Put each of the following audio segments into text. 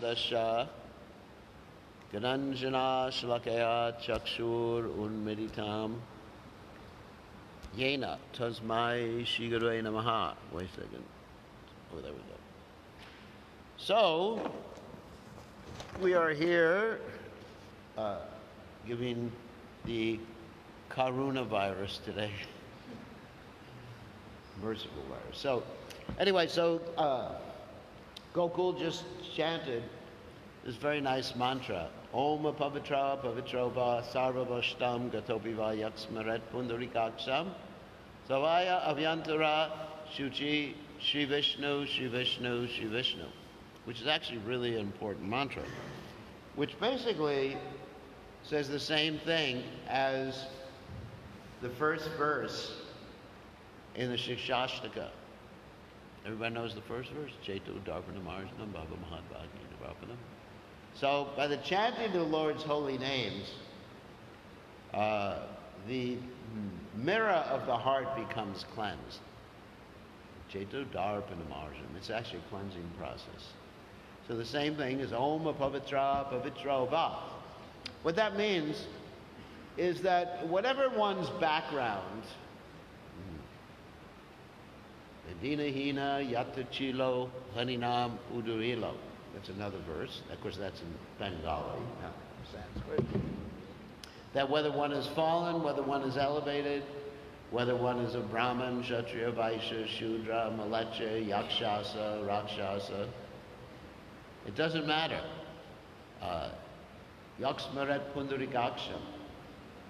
Smirandasya Gananjana Shlakaya Chakshur Unmeditam Yena Tasmai Shigurue Namaha. Wait a second. Oh, there we go. So, we are here giving the Karuna virus today. Merciful virus. So, anyway, Gokul just chanted this very nice mantra. Om Pavitra Pavitrova Sarvavashtam Gatopiva Yaksmaret Pundarikaksham Savaya Avyantara Shuchi Shri Vishnu Shri Vishnu Shri Vishnu, which is actually really an important mantra, which basically says the same thing as the first verse in the Shikshashtaka. Everybody knows the first verse? Chetu Darpanam Arjanam Bhava Mahadvagni Darpanam. So by the chanting of the Lord's holy names, the mirror of the heart becomes cleansed. Chetu Darpanam Arjanam. It's actually a cleansing process. So the same thing is Om Pavitra Pavitro Va. What that means is that whatever one's background, Dinahina Yatachilo Haninam Udurilo. That's another verse. Of course, that's in Bengali, not Sanskrit. That whether one is fallen, whether one is elevated, whether one is a Brahman, Kshatriya, Vaishya, Shudra, Malecha, Yakshasa, Rakshasa, it doesn't matter. Yaksmaret Pundarikaksham.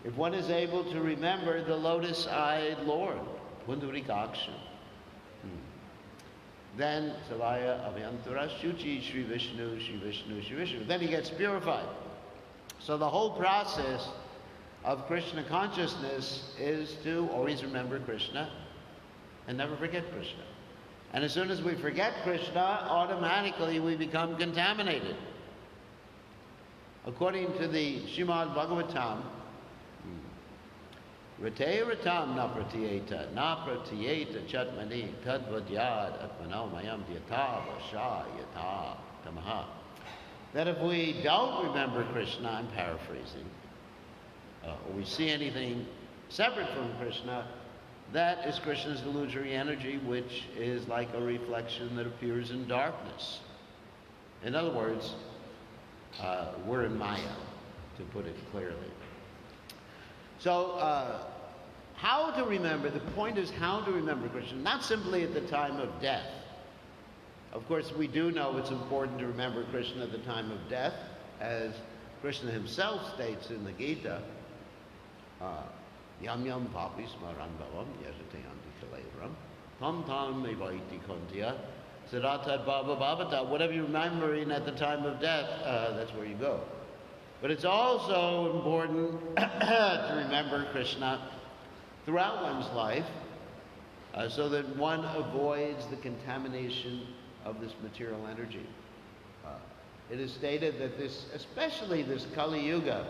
If one is able to remember the lotus-eyed Lord, Pundarikaksham, then Savaya Avyantara Shuchi Shri Vishnu Shri Vishnu Shri Vishnu. Then he gets purified. So the whole process of Krishna consciousness is to always remember Krishna and never forget Krishna. And as soon as we forget Krishna, automatically we become contaminated. According to the Srimad Bhagavatam, Rate Ratam na pratiyeta chatmani tadvadyad atmano mayam dyata vasha yata tamaha. That if we don't remember Krishna, I'm paraphrasing, or we see anything separate from Krishna, that is Krishna's illusory energy, which is like a reflection that appears in darkness. In other words, we're in Maya, to put it clearly. So, how to remember, the point is how to remember Krishna, not simply at the time of death. Of course, we do know it's important to remember Krishna at the time of death, as Krishna himself states in the Gita, Yam yam papi smaran bhavam yajatayanti kalevaram tam tam evaiti kontya siddhatad bhava bhavata. Whatever you're remembering at the time of death, that's where you go. But it's also important to remember Krishna throughout one's life, so that one avoids the contamination of this material energy. It is stated that this, especially this Kali Yuga,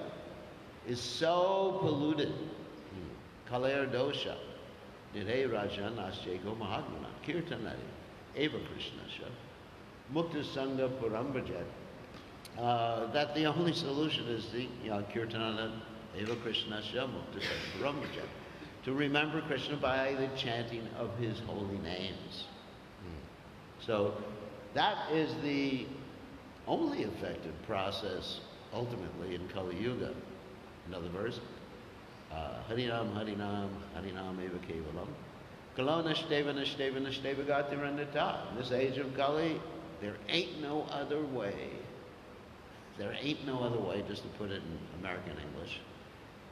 is so polluted. Kaler dosha, nire rajan asyego mahagmana, kirtanari, eva krishnasya, mukta sangha purambrajet, that the only solution is the kirtanana, eva krishnasya, mukta sangha purambrajet, to remember Krishna by the chanting of his holy names. So that is the only effective process ultimately in Kali Yuga. Another verse, Harinam Harinam Harinam Eva Kevalam Kalona Shteva Nashteva Nashteva Gatirandata. In this age of Kali, there ain't no other way. There ain't no other way, just to put it in American English.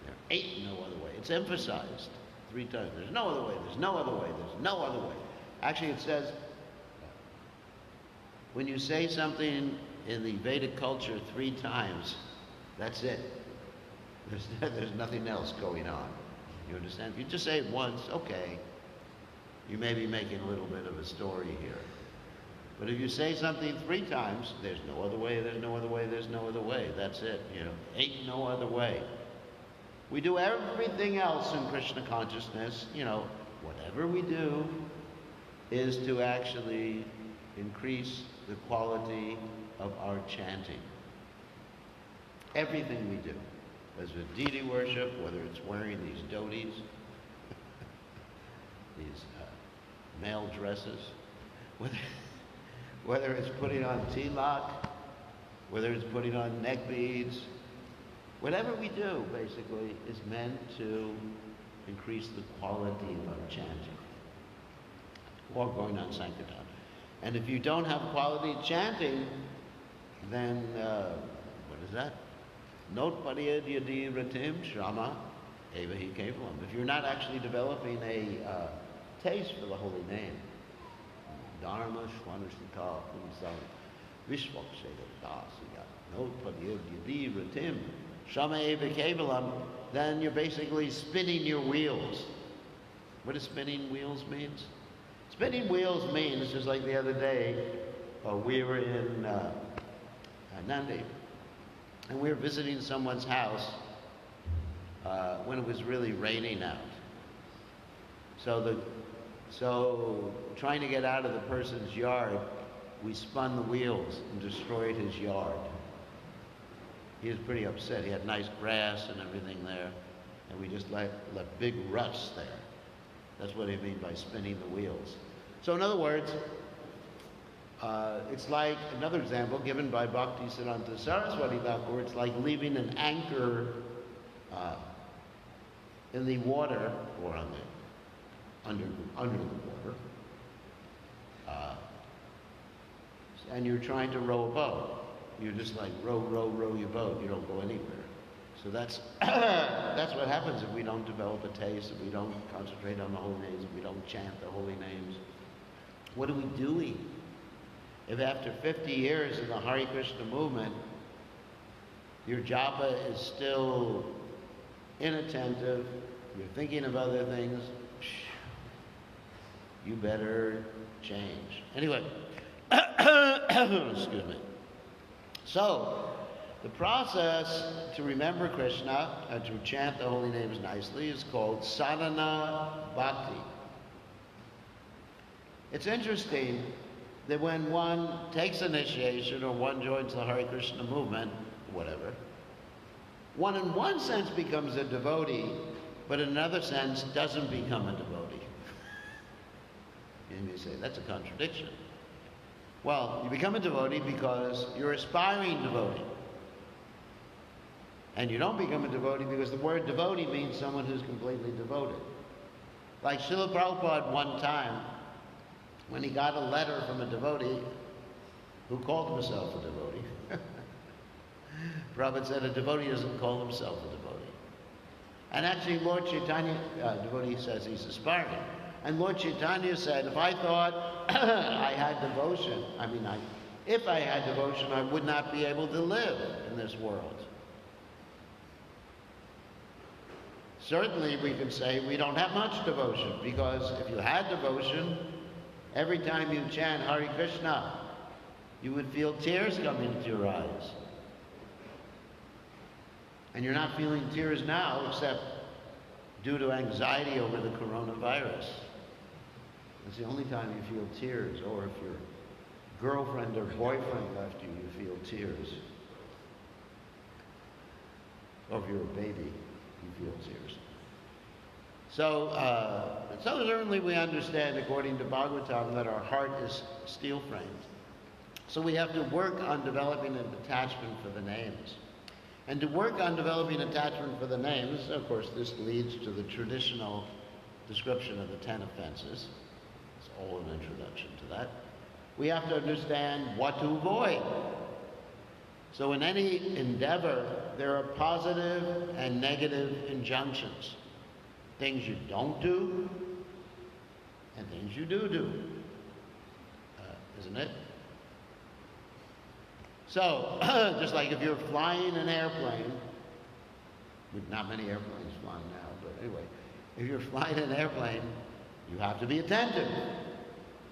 There ain't no other way. It's emphasized 3 times. There's no other way, there's no other way, there's no other way. Actually, it says, when you say something in the Vedic culture 3 times, that's it. There's nothing else going on. You understand? If you just say it once, okay, you may be making a little bit of a story here. But if you say something 3 times, there's no other way, there's no other way, there's no other way. That's it, ain't no other way. We do everything else in Krishna consciousness, whatever we do is to actually increase the quality of our chanting. Everything we do, whether it's deity worship, whether it's wearing these dhotis, these male dresses, whether it's putting on tilak, whether it's putting on neck beads, whatever we do, basically, is meant to increase the quality of our chanting, or going on Sankirtan. And if you don't have quality chanting, then what is that? Not pariyad yadi ratim shama evahi kevalam. If you're not actually developing a taste for the holy name, Dharma Shwanashita Umsal Vishwaksheda Dasya, Not pariyad yadi ratim shama evahi kevalam, then you're basically spinning your wheels. What does spinning wheels means? Spinning wheels means, just like the other day, we were in Nandi, and we were visiting someone's house when it was really raining out. So trying to get out of the person's yard, we spun the wheels and destroyed his yard. He was pretty upset. He had nice grass and everything there, and we just left big ruts there. That's what I mean by spinning the wheels. So in other words, it's like another example given by Bhaktisiddhanta Saraswati Thakur. It's like leaving an anchor in the water, or on the under the water, and you're trying to row a boat. You're just like row your boat. You don't go anywhere. So that's what happens if we don't develop a taste, if we don't concentrate on the holy names, if we don't chant the holy names. What are we doing? If after 50 years in the Hare Krishna movement, your japa is still inattentive, you're thinking of other things, you better change. Anyway, excuse me. So, the process to remember Krishna and to chant the holy names nicely is called sadhana bhakti. It's interesting that when one takes initiation or one joins the Hare Krishna movement, whatever, one in one sense becomes a devotee, but in another sense doesn't become a devotee. And you say, that's a contradiction. Well, you become a devotee because you're aspiring devotee. And you don't become a devotee because the word devotee means someone who's completely devoted. Like Srila Prabhupada one time, when he got a letter from a devotee who called himself a devotee, Prabhupada said a devotee doesn't call himself a devotee. And actually Lord Chaitanya, devotee says he's aspiring. And Lord Chaitanya said, if I thought I had devotion, if I had devotion, I would not be able to live in this world. Certainly we can say we don't have much devotion, because if you had devotion, every time you chant Hare Krishna, you would feel tears coming into your eyes. And you're not feeling tears now, except due to anxiety over the coronavirus. It's the only time you feel tears, or if your girlfriend or boyfriend left you, you feel tears. Or if you're a baby, you feel tears. So certainly we understand, according to Bhagavatam, that our heart is steel-framed. So we have to work on developing an attachment for the names. And to work on developing attachment for the names, of course, this leads to the traditional description of the 10 offenses. It's all an introduction to that. We have to understand what to avoid. So in any endeavor, there are positive and negative injunctions. Things you don't do, and things you do. Isn't it? So, just like if you're flying an airplane, with not many airplanes flying now, but anyway, if you're flying an airplane, you have to be attentive.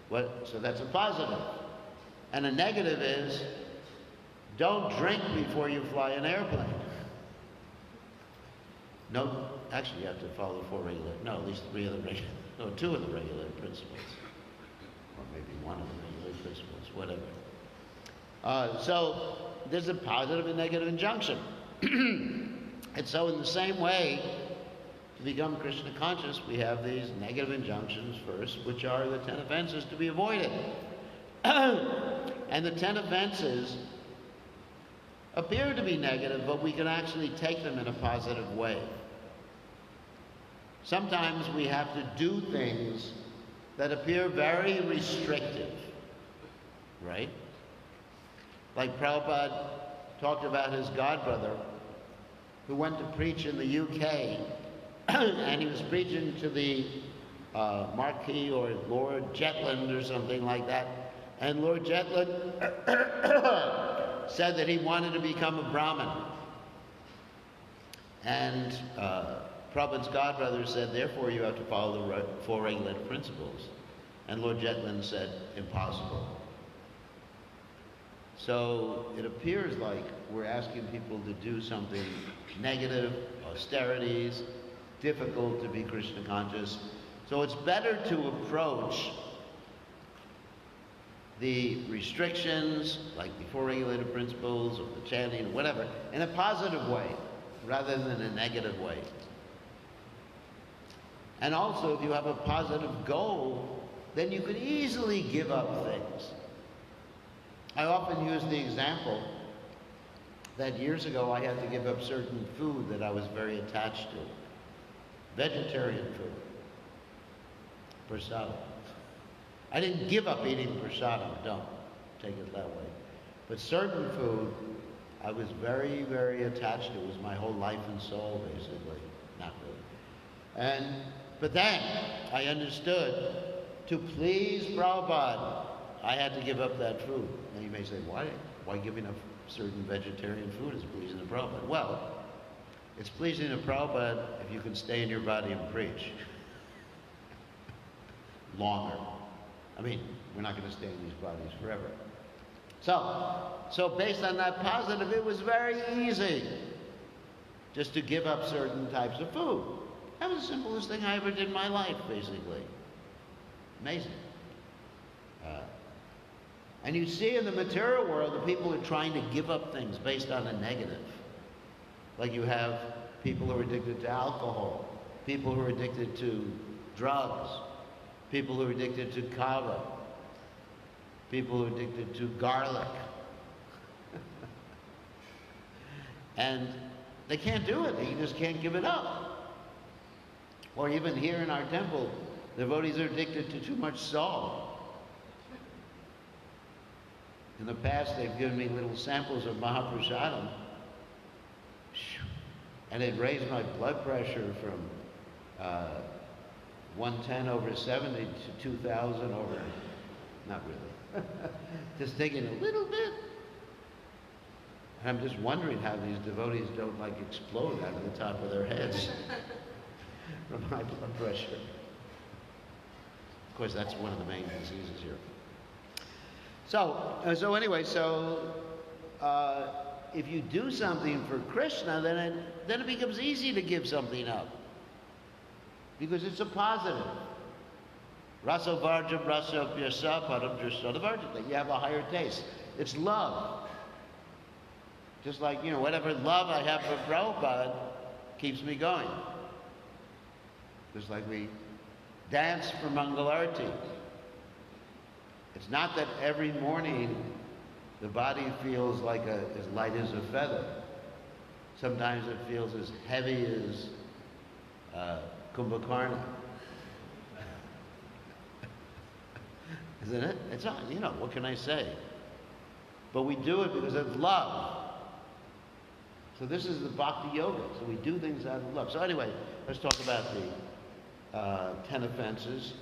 So that's a positive. And a negative is, don't drink before you fly an airplane. No, actually you have to follow at least 2 of the regular principles. Or maybe one of the regular principles, whatever. So there's a positive and negative injunction. And so in the same way, to become Krishna conscious, we have these negative injunctions first, which are the 10 offenses to be avoided. And the 10 offenses appear to be negative, but we can actually take them in a positive way. Sometimes we have to do things that appear very restrictive, right? Like Prabhupada talked about his godbrother who went to preach in the UK, and he was preaching to the Marquis or Lord Jetland or something like that. And Lord Jetland said that he wanted to become a Brahmin. And Prabhupada's godbrother said, therefore you have to follow the 4 regulative principles. And Lord Jetland said, impossible. So it appears like we're asking people to do something negative, austerities, difficult to be Krishna conscious. So it's better to approach the restrictions, like the 4 regulative principles or the chanting or whatever, in a positive way rather than a negative way. And also, if you have a positive goal, then you can easily give up things. I often use the example that years ago I had to give up certain food that I was very attached to. Vegetarian food. Prasadam. I didn't give up eating prasadam, don't take it that way. But certain food I was very, very attached to. It was my whole life and soul, basically. Not really. But then I understood, to please Prabhupada, I had to give up that food. Now you may say, why giving up certain vegetarian food is pleasing to Prabhupada? Well, it's pleasing to Prabhupada if you can stay in your body and preach longer. I mean, we're not going to stay in these bodies forever. So based on that positive, it was very easy just to give up certain types of food. That was the simplest thing I ever did in my life, basically. Amazing. And you see in the material world, the people are trying to give up things based on a negative. Like you have people who are addicted to alcohol, people who are addicted to drugs, people who are addicted to kava, people who are addicted to garlic. And they can't do it. They just can't give it up. Or even here in our temple, devotees are addicted to too much salt. In the past, they've given me little samples of Mahaprasadam, and it raised my blood pressure from 110/70 to 2,000 over, not really, just taking a little bit. And I'm just wondering how these devotees don't explode out of the top of their heads from high blood pressure. Of course, that's one of the main diseases here. So anyway, if you do something for Krishna, then it becomes easy to give something up, because it's a positive. Rasa varjam rasa pyasa param drishta varjata. You have a higher taste. It's love. Just like, whatever love I have for Prabhupada keeps me going. Just like we dance for Mangalarti. It's not that every morning the body feels like as light as a feather. Sometimes it feels as heavy as Kumbhakarna. Isn't it? It's not, what can I say? But we do it because of love. So this is the Bhakti Yoga. So we do things out of love. So anyway, let's talk about the 10 offenses.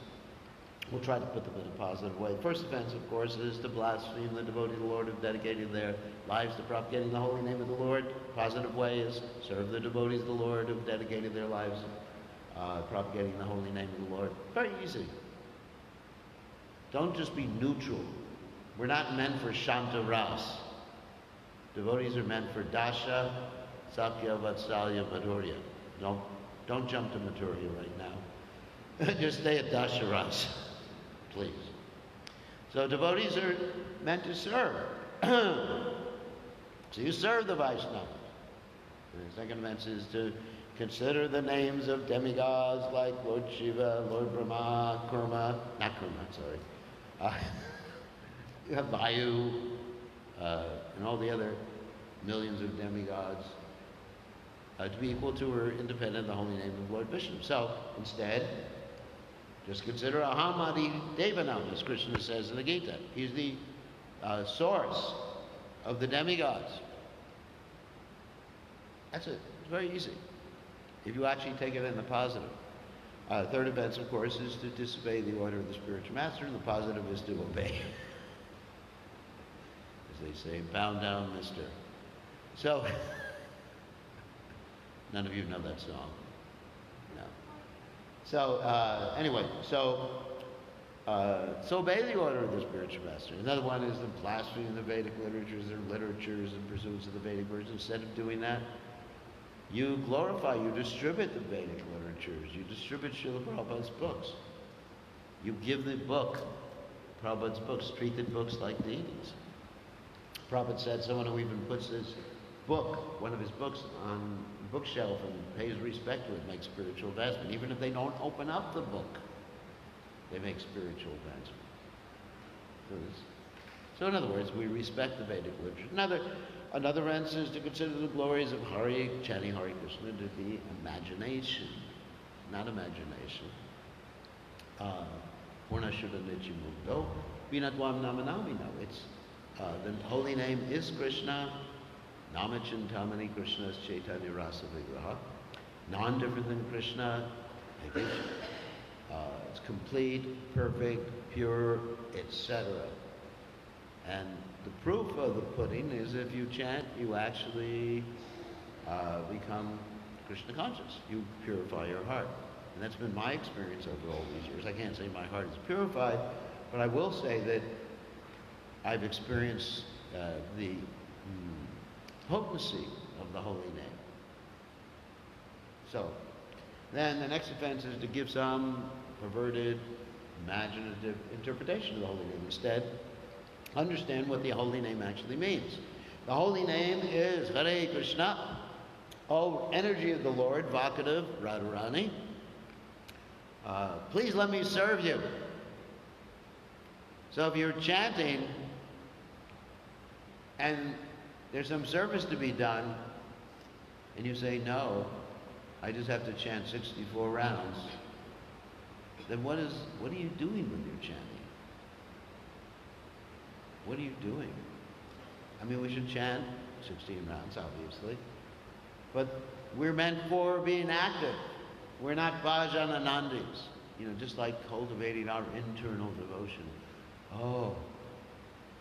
We'll try to put them in a positive way. First offense, of course, is to blaspheme the devotee of the Lord who've dedicated their lives to propagating the holy name of the Lord. Positive way is serve the devotees of the Lord who've dedicated their lives propagating the holy name of the Lord. Very easy. Don't just be neutral. We're not meant for Shanta Ras. Devotees are meant for Dasha, Sakya, Vatsalya, Madhurya. Don't jump to Madhurya right now. Just stay at Dasha Ras, please. So devotees are meant to serve. So you serve the Vaishnavas. And the second offense is to consider the names of demigods like Lord Shiva, Lord Brahma, not Kurma, sorry. You have Vayu, and all the other millions of demigods to be equal to or independent of the holy name of Lord Vishnu. So instead, just consider Aham Adi Devanam, as Krishna says in the Gita. He's the source of the demigods. That's it. It's very easy if you actually take it in the positive. Third offense, of course, is to disobey the order of the spiritual master, and the positive is to obey. As they say, bow down, mister. So, none of you know that song. No. So, anyway, so obey the order of the spiritual master. Another one is the blasphemy of the Vedic literatures or literatures and pursuits of the Vedic version. Instead of doing that, you glorify, you distribute the Vedic literatures, you distribute Srila Prabhupada's books. You give the book, Prabhupada's books, treated books like deities. Prabhupada said someone who even puts his book, one of his books, on the bookshelf and pays respect to it makes spiritual advancement. Even if they don't open up the book, they make spiritual advancement. So in other words, we respect the Vedic literature. Another answer is to consider the glories of chanting Hare Krishna to be imagination, not imagination. Purna Shuddha Nitya Mukto, Vinatvam Namanami. No, it's the holy name is Krishna. Namachintamani Krishna is Chaitanya Rasa Vigraha. Non-different than Krishna. It's complete, perfect, pure, etc. And the proof of the pudding is if you chant, you actually become Krishna conscious. You purify your heart. And that's been my experience over all these years. I can't say my heart is purified, but I will say that I've experienced the potency of the holy name. So, then the next offense is to give some perverted, imaginative interpretation of the holy name. Instead, understand what the holy name actually means. The holy name is Hare Krishna, O energy of the Lord, vocative, Radharani. Please let me serve you. So if you're chanting and there's some service to be done, and you say, no, I just have to chant 64 rounds, then what are you doing when you're chanting? What are you doing? I mean, we should chant 16 rounds, obviously, but we're meant for being active. We're not bhajananandis, just like cultivating our internal devotion. Oh,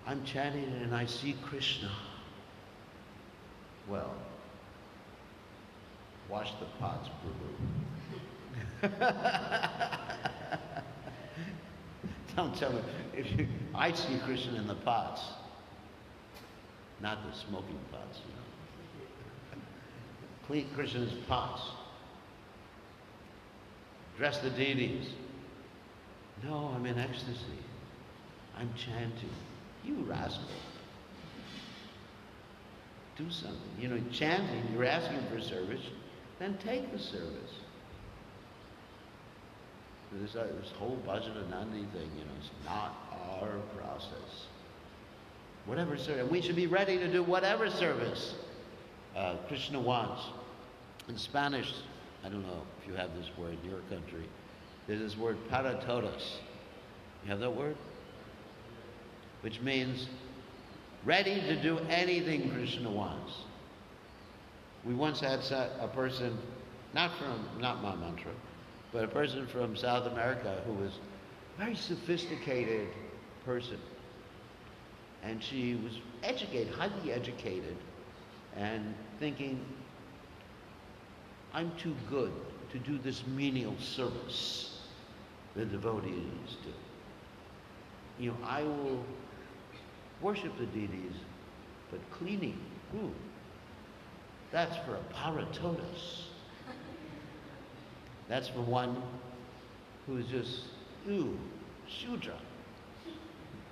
I'm chanting and I see Krishna. Well, wash the pots, Prabhu. Don't tell me. I see Krishna in the pots, not the smoking pots. Clean Krishna's pots. Dress the deities. No, I'm in ecstasy. I'm chanting. You rascal. Do something. Chanting, you're asking for service, then take the service. This whole Bhajananandi thing, it's not our process. Whatever service, we should be ready to do whatever service Krishna wants. In Spanish, I don't know if you have this word in your country, there's this word para todos. You have that word? Which means ready to do anything Krishna wants. We once had a person, not my mantra, but a person from South America who was a very sophisticated person. And she was educated, highly educated, and thinking, I'm too good to do this menial service the devotees do. I will worship the deities, but cleaning, that's for a paratodos. That's for one who's just, Shudra.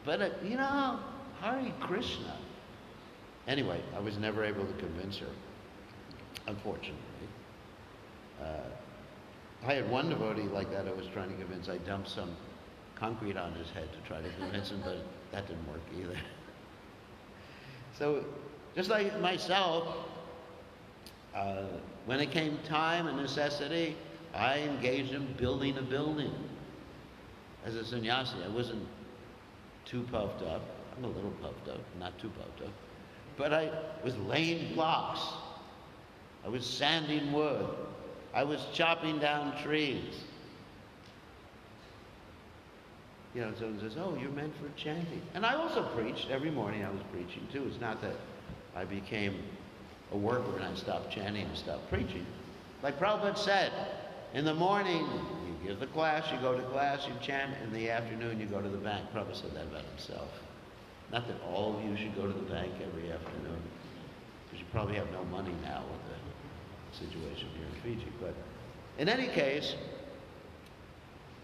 But, Hare Krishna, Anyway, I was never able to convince her, unfortunately. I had one devotee like that I was trying to convince. I dumped some concrete on his head to try to convince him, but that didn't work either. So, just like myself, when it came time and necessity, I engaged in building a building. As a sannyasi, I wasn't too puffed up. I'm a little puffed up, not too puffed up. But I was laying blocks. I was sanding wood. I was chopping down trees. You know, someone says, oh, you're meant for chanting. And I also preached. Every morning I was preaching too. It's not that I became a worker and I stopped chanting and stopped preaching. Like Prabhupada said, in the morning you give the class, you go to class, you chant. In the afternoon you go to the bank. Prabhupada said that about himself. Not that all of you should go to the bank every afternoon, because you probably have no money now with the situation here in Fiji. But in any case,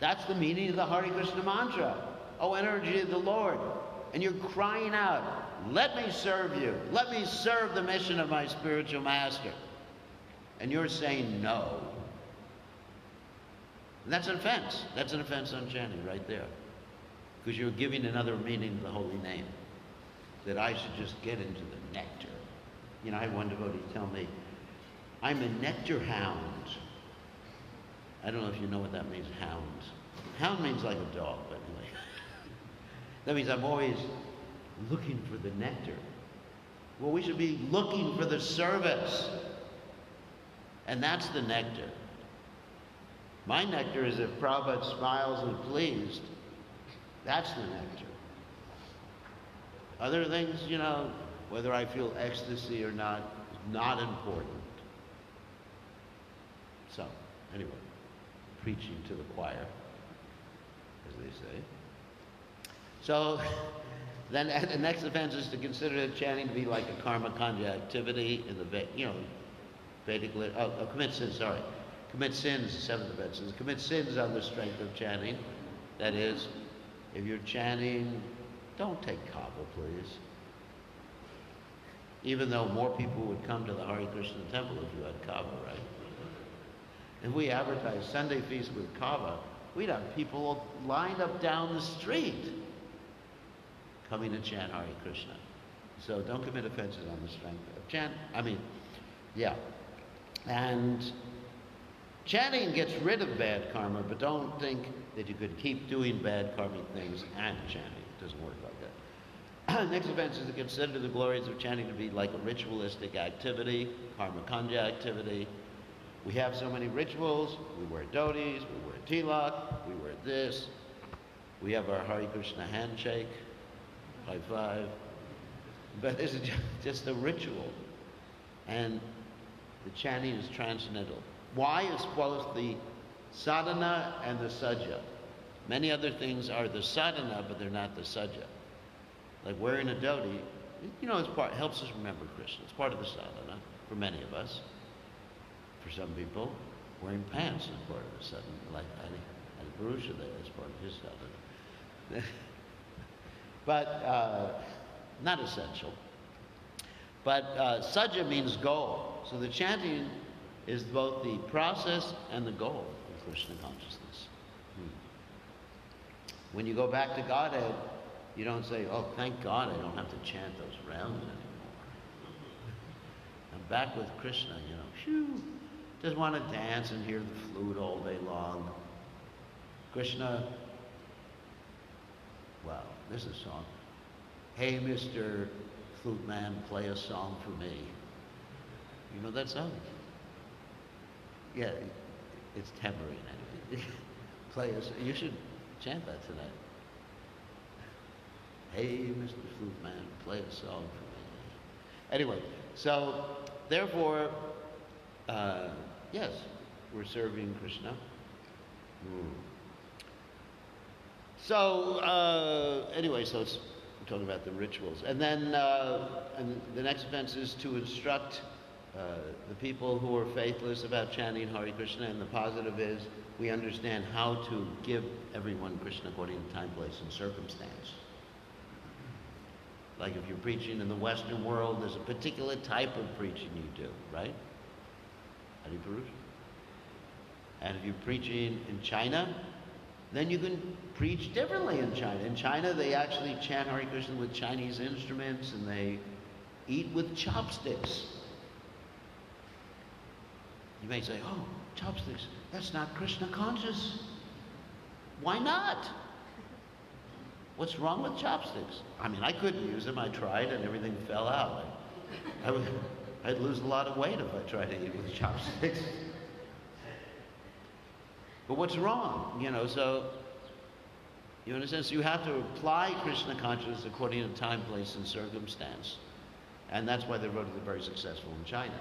that's the meaning of the Hare Krishna mantra. Oh, energy of the Lord. And you're crying out, let me serve you. Let me serve the mission of my spiritual master. And you're saying no. And that's an offense. That's an offense on chanting right there. Because you're giving another meaning to the holy name. That I should just get into the nectar. You know, I had one devotee tell me, I'm a nectar hound. I don't know if you know what that means, hound. Hound means like a dog, but anyway. That means I'm always looking for the nectar. Well, we should be looking for the service. And that's the nectar. My nectar is if Prabhupada smiles and pleased. That's the nectar. Other things, you know, whether I feel ecstasy or not, is not important. So, anyway, preaching to the choir, as they say. So, then the next offense is to consider chanting to be like a karma kanja activity in the, Vedic, commit sins, sorry. Commit sins, the seventh offense is commit sins on the strength of chanting. That is, if you're chanting, don't take kava, please. Even though more people would come to the Hare Krishna temple if you had kava, right? If we advertised Sunday feast with kava, we'd have people lined up down the street coming to chant Hare Krishna. So don't commit offenses on the strength of chant. And chanting gets rid of bad karma, but don't think that you could keep doing bad karmic things and chanting. It doesn't work like that. Next offense is to consider the glories of chanting to be like a ritualistic activity, karma kanja activity. We have so many rituals. We wear dhotis, we wear tilak, we wear this. We have our Hare Krishna handshake, high five. But this is just a ritual. And the chanting is transcendental. Why? It's both the sadhana and the sajja. Many other things are the sadhana, but they're not the sajja. Like wearing a dhoti, you know, helps us remember Krishna. It's part of the sadhana for many of us. For some people, wearing pants is part of the sadhana. Like Adi Purusha there is part of his sadhana. But not essential. But sajja means goal. So the chanting is both the process and the goal of Krishna consciousness. When you go back to Godhead, you don't say, oh, thank God I don't have to chant those rounds anymore. I'm back with Krishna, you know. Phew. Just want to dance and hear the flute all day long. Krishna, wow, this is a song. Hey, Mr. Flute Man, play a song for me. You know that song? Yeah, it's tambourine anyway. You should chant that tonight. Hey, Mr. Flute Man, play a song for me. Anyway, so therefore, yes, we're serving Krishna. So anyway, so we're talking about the rituals, and then and the next offense is to instruct the people who are faithless about chanting Hare Krishna, and the positive is we understand how to give everyone Krishna according to time, place, and circumstance. Like if you're preaching in the Western world, there's a particular type of preaching you do, right? Hari Purush. And if you're preaching in China, then you can preach differently in China. In China, they actually chant Hare Krishna with Chinese instruments, and they eat with chopsticks. You may say, oh, chopsticks, that's not Krishna conscious. Why not? What's wrong with chopsticks? I mean, I couldn't use them. I tried and everything fell out. I'd lose a lot of weight if I tried to eat with chopsticks. But what's wrong? You know, so you understand? So you have to apply Krishna consciousness according to time, place, and circumstance. And that's why they wrote it very successful in China.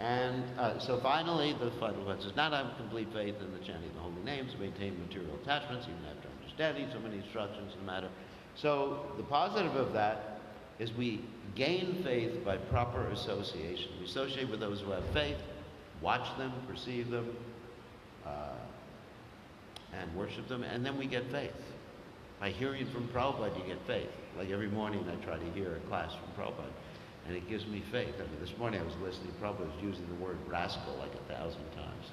And so finally, the final one says, not have complete faith in the chanting of the holy names, maintain material attachments, even after understanding so many instructions in the matter. So the positive of that is we gain faith by proper association. We associate with those who have faith, watch them, perceive them, and worship them, and then we get faith. By hearing from Prabhupada, you get faith. Like every morning I try to hear a class from Prabhupada, and it gives me faith. I mean, this morning I was listening, Prabhupada was using the word rascal like 1,000 times.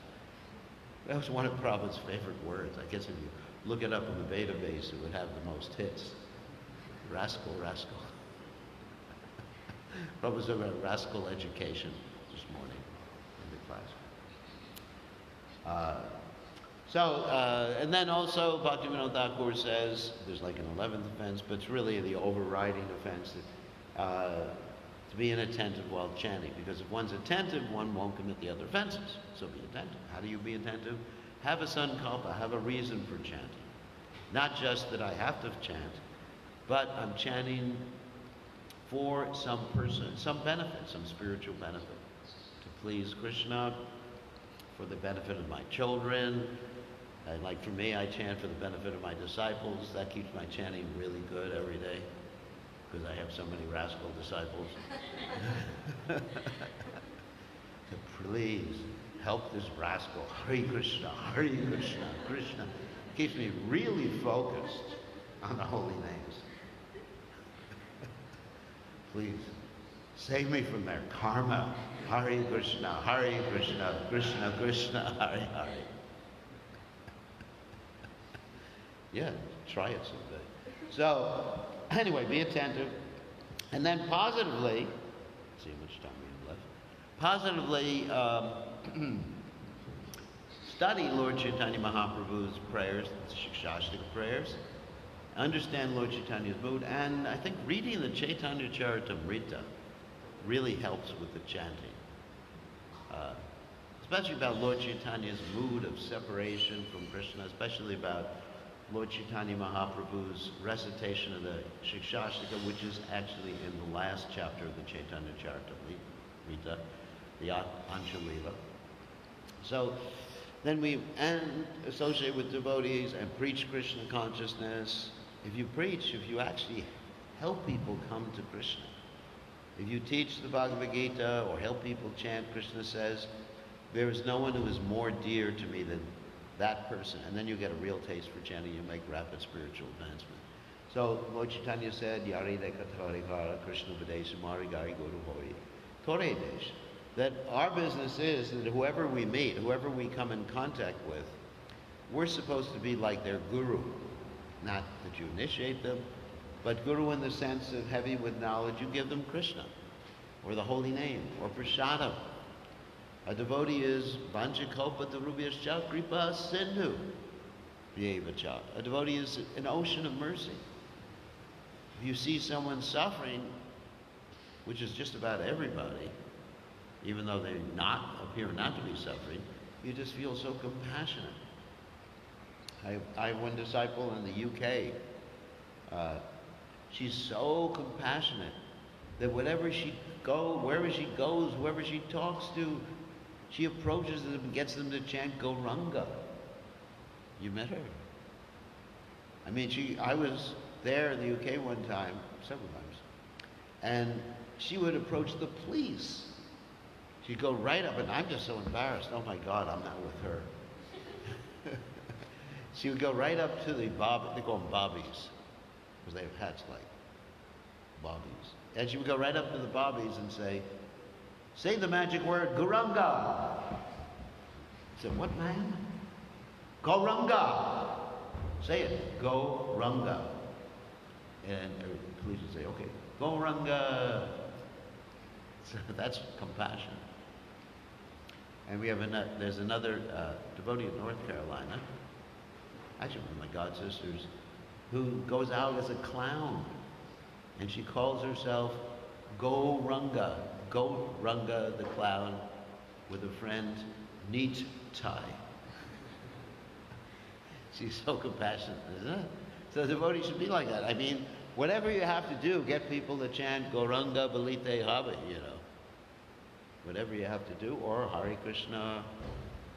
That was one of Prabhupada's favorite words. I guess if you look it up in the database, it would have the most hits. Rascal, rascal. Prabhupada was talking about rascal education this morning in the class. And then also Bhaktivinoda Thakur says there's like an 11th offense, but it's really the overriding offense to be inattentive while chanting. Because if one's attentive, one won't commit the other offenses. So be attentive. How do you be attentive? Have a sankalpa, have a reason for chanting. Not just that I have to chant, but I'm chanting for some person, some benefit, some spiritual benefit. To please Krishna, for the benefit of my children. And like for me, I chant for the benefit of my disciples. That keeps my chanting really good every day, because I have so many rascal disciples. So please help this rascal. Hare Krishna, Hare Krishna, Krishna. Keeps me really focused on the holy names. Please save me from their karma. Hare Krishna, Hare Krishna, Krishna Krishna, Hare Hare. Yeah, try it someday. So, anyway, be attentive. And then positively, let's see how much time we have left. Positively, study Lord Chaitanya Mahaprabhu's prayers, the Shikshashtika prayers. Understand Lord Chaitanya's mood. And I think reading the Chaitanya Charitamrita really helps with the chanting. Especially about Lord Chaitanya's mood of separation from Krishna, especially about Lord Chaitanya Mahaprabhu's recitation of the Shikshashtika, which is actually in the last chapter of the Chaitanya Charitamrita, the Anchalila. So then we associate with devotees and preach Krishna consciousness. If you preach, if you actually help people come to Krishna, if you teach the Bhagavad Gita or help people chant, Krishna says, there is no one who is more dear to me than that person. And then you get a real taste for chanting, you make rapid spiritual advancement. So Lord Chaitanya said, Yari Dekatarikara Krishna Vadesh Mari Gari Guru Hori Tore Desh. That our business is that whoever we meet, whoever we come in contact with, we're supposed to be like their guru. Not that you initiate them, but guru in the sense of heavy with knowledge, you give them Krishna, or the holy name, or prasadam. A devotee is Vanchakalpa Tarubhyascha Kripa Sindhu Vyevacha. A devotee is an ocean of mercy. If you see someone suffering, which is just about everybody, even though they appear not to be suffering, you just feel so compassionate. I have one disciple in the UK. She's so compassionate that wherever she goes, whoever she talks to, she approaches them and gets them to chant Gauranga. You met her? I mean, I was there in the UK one time, several times, and she would approach the police. She'd go right up, and I'm just so embarrassed. Oh my God, I'm not with her. She would go right up to the they call them bobbies, because they have hats like bobbies. And she would go right up to the bobbies and say the magic word, Guranga. I said, what, ma'am? Gauranga. Say it, Gauranga. And the police would say, okay, Gauranga. So that's compassion. And we have there's another devotee in North Carolina, actually one of my god sisters, who goes out as a clown. And she calls herself Gauranga. Gauranga the clown with a friend, Neat Tie. She's so compassionate, isn't it? So devotees should be like that. I mean, whatever you have to do, get people to chant Gauranga Balite Habe, Whatever you have to do, or Hare Krishna,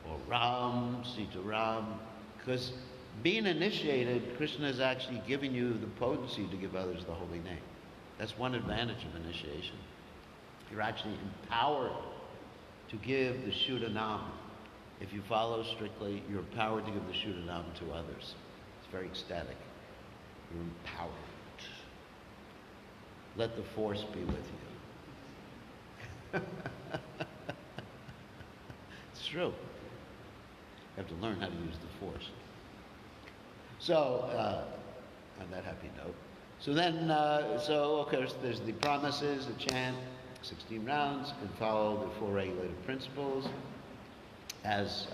or Ram, Sita Ram. Because being initiated, Krishna is actually giving you the potency to give others the holy name. That's one advantage of initiation. You're actually empowered to give the Shuddha Nam. If you follow strictly, you're empowered to give the Shuddha Nam to others. It's very ecstatic. You're empowered. Let the force be with you. It's true. You have to learn how to use the force. So, on that happy note. So then, of course, there's the promises, the chant, 16 rounds, and follow the 4 regulative principles. As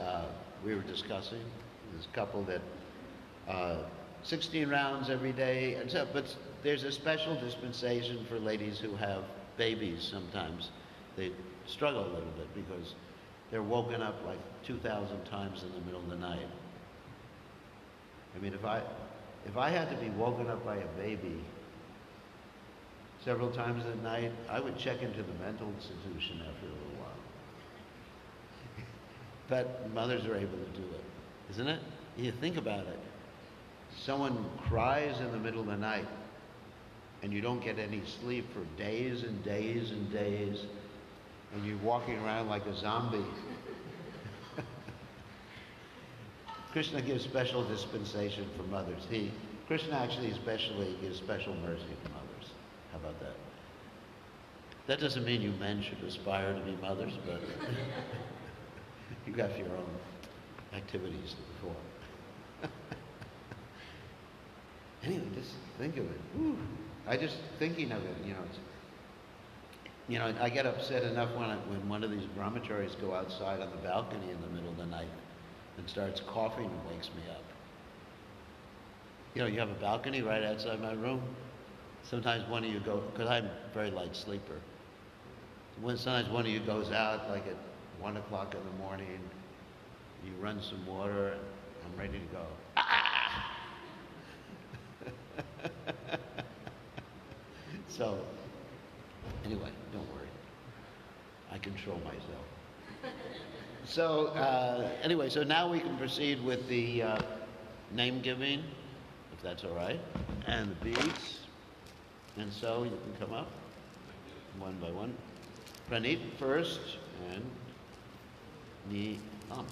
we were discussing, there's a couple that 16 rounds every day, and so, but there's a special dispensation for ladies who have babies sometimes. They struggle a little bit because they're woken up like 2,000 times in the middle of the night. I mean, if I had to be woken up by a baby several times at night, I would check into the mental institution after a little while. But mothers are able to do it, isn't it? You think about it. Someone cries in the middle of the night, and you don't get any sleep for days and days and days, and you're walking around like a zombie. Krishna gives special dispensation for mothers. Krishna actually especially gives special mercy to mothers. How about that? That doesn't mean you men should aspire to be mothers, but you got your own activities to perform. Anyway, just think of it. Whew. I just thinking of it, I get upset enough when one of these brahmacharis go outside on the balcony in the middle of the night and starts coughing and wakes me up. You have a balcony right outside my room. Sometimes one of you go, because I'm a very light sleeper. Sometimes one of you goes out like at 1 o'clock in the morning, you run some water, and I'm ready to go. Ah! So, anyway, don't worry. I control myself. So, anyway, so now we can proceed with the name giving, if that's all right, and the beads. And so you can come up one by one. Pranit first, and Ni-am.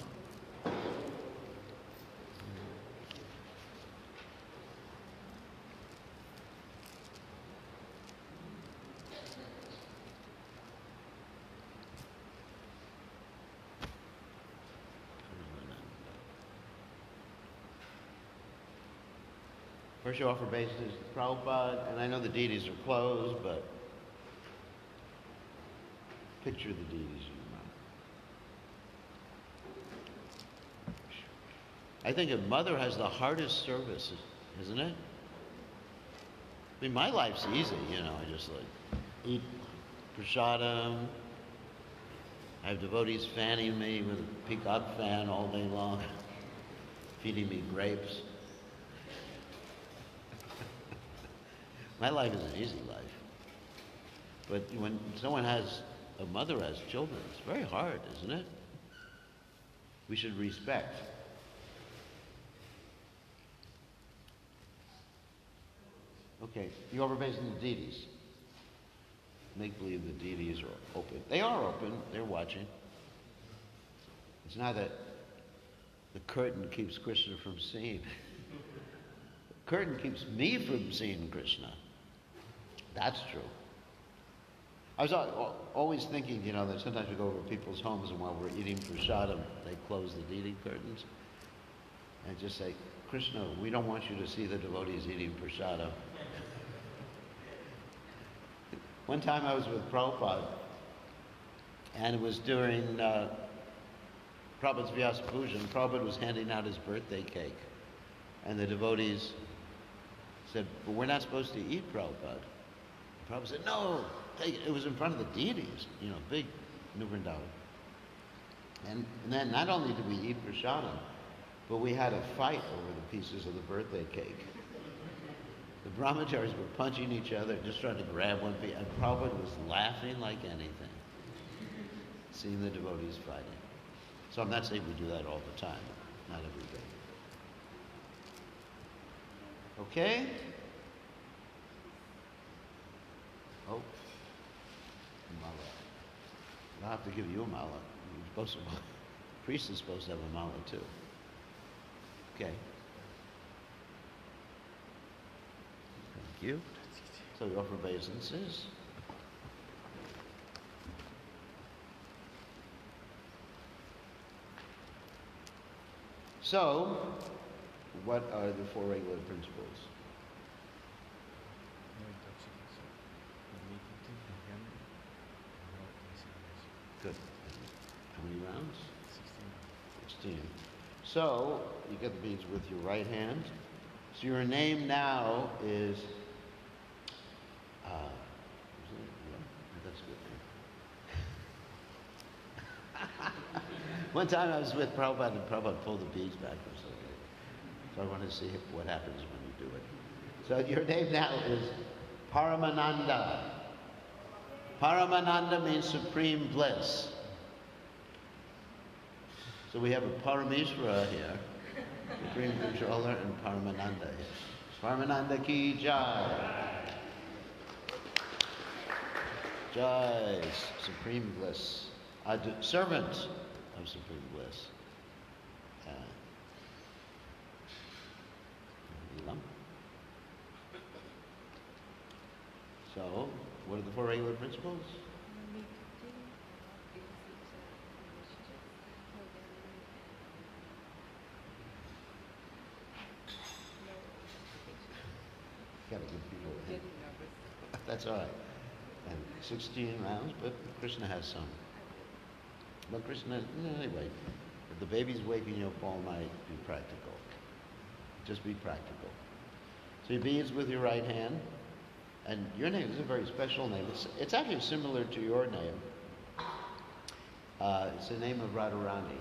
First you offer obeisance to Prabhupada, and I know the deities are closed, but picture the deities in your mind. I think a mother has the hardest service, isn't it? I mean, my life's easy, I just eat prasadam. I have devotees fanning me with a peacock fan all day long, feeding me grapes. My life is an easy life. But when a mother has children, it's very hard, isn't it? We should respect. Okay, you offer obeisance to the deities. Make believe the deities are open. They are open, they're watching. It's not that the curtain keeps Krishna from seeing. The curtain keeps me from seeing Krishna. That's true. I was always thinking, that sometimes we go over to people's homes and while we're eating prasadam, they close the eating curtains and just say, Krishna, we don't want you to see the devotees eating prasadam. One time I was with Prabhupada, and it was during Prabhupada's Vyasa Puja, and Prabhupada was handing out his birthday cake. And the devotees said, but we're not supposed to eat, Prabhupada. Prabhupada said, no, it was in front of the deities, big New Vrindavan. And then not only did we eat prasadam, but we had a fight over the pieces of the birthday cake. The brahmacharis were punching each other, just trying to grab one piece, and Prabhupada was laughing like anything, seeing the devotees fighting. So I'm not saying we do that all the time, not every day. Okay? Oh, mala. I'll have to give you a mala. You're supposed to, priest is supposed to have a mala too. Okay. Thank you. So we offer obeisances. So, what are the four regular principles? Good. How many rounds? 16. So, you get the beads with your right hand. So your name now is, that's good. One time I was with Prabhupada and Prabhupada pulled the beads back from somebody. So I wanted to see what happens when you do it. So your name now is Paramananda. Paramananda means supreme bliss. So we have a Parameshwara here, Supreme Controller, and Paramananda here. Paramananda ki jai. Jai, supreme bliss. Servant of supreme bliss. So, what are the four regular principles? Gotta give people a hint. That's all right. And 16 rounds, but Krishna has some. But Krishna, anyway, if the baby's waking you up all night, be practical. Just be practical. So your beads with your right hand, and your name is a very special name. It's actually similar to your name. It's the name of Radharani.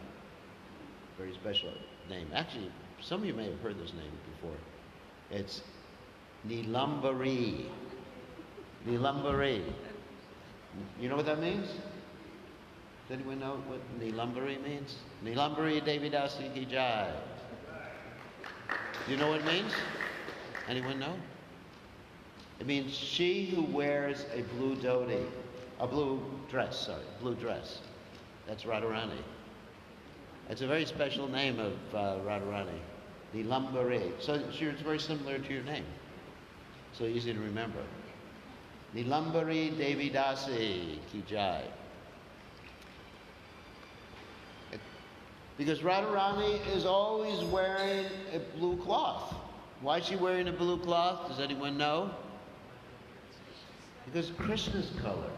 Very special name. Actually, some of you may have heard this name before. It's Nilambari. Nilambari. You know what that means? Does anyone know what Nilambari means? Nilambari Devi Dasi Ki Jai. Do you know what it means? Anyone know? It means she who wears a blue dhoti, a blue dress. That's Radharani. It's a very special name of Radharani, Nilambari. So it's very similar to your name. So easy to remember. Nilambari Devi Dasi Ki Jai. Because Radharani is always wearing a blue cloth. Why is she wearing a blue cloth? Does anyone know? Because Krishna's color.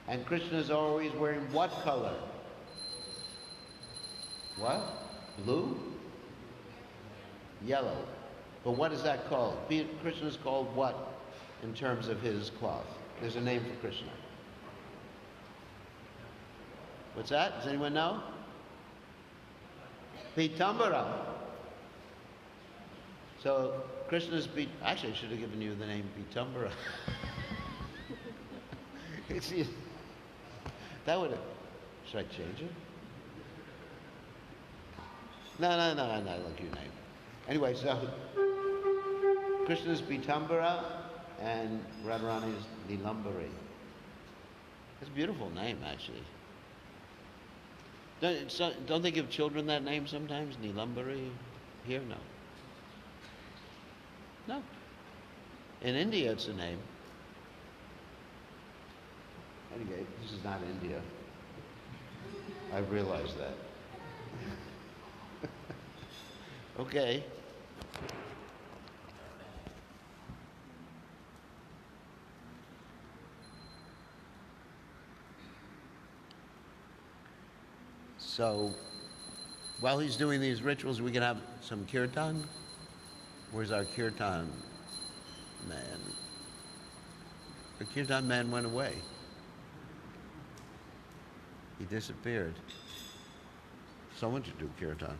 And Krishna is always wearing what color? What? Blue? Yellow. But what is that called? Krishna is called what in terms of his cloth? There's a name for Krishna. What's that? Does anyone know? Pitambara. So Krishna's actually I should have given you the name Pitambara. That would have. Should I change it? No, I like your name. Anyway, so Krishna's Pitambara and Radharani's Nilambari. It's a beautiful name, actually. Don't they give children that name sometimes? Nilambari? Here, no. No. In India, it's a name. Anyway, this is not India. I realize that. Okay. So, while he's doing these rituals, we can have some kirtan. Where's our kirtan man? The kirtan man went away. He disappeared. Someone should do kirtan.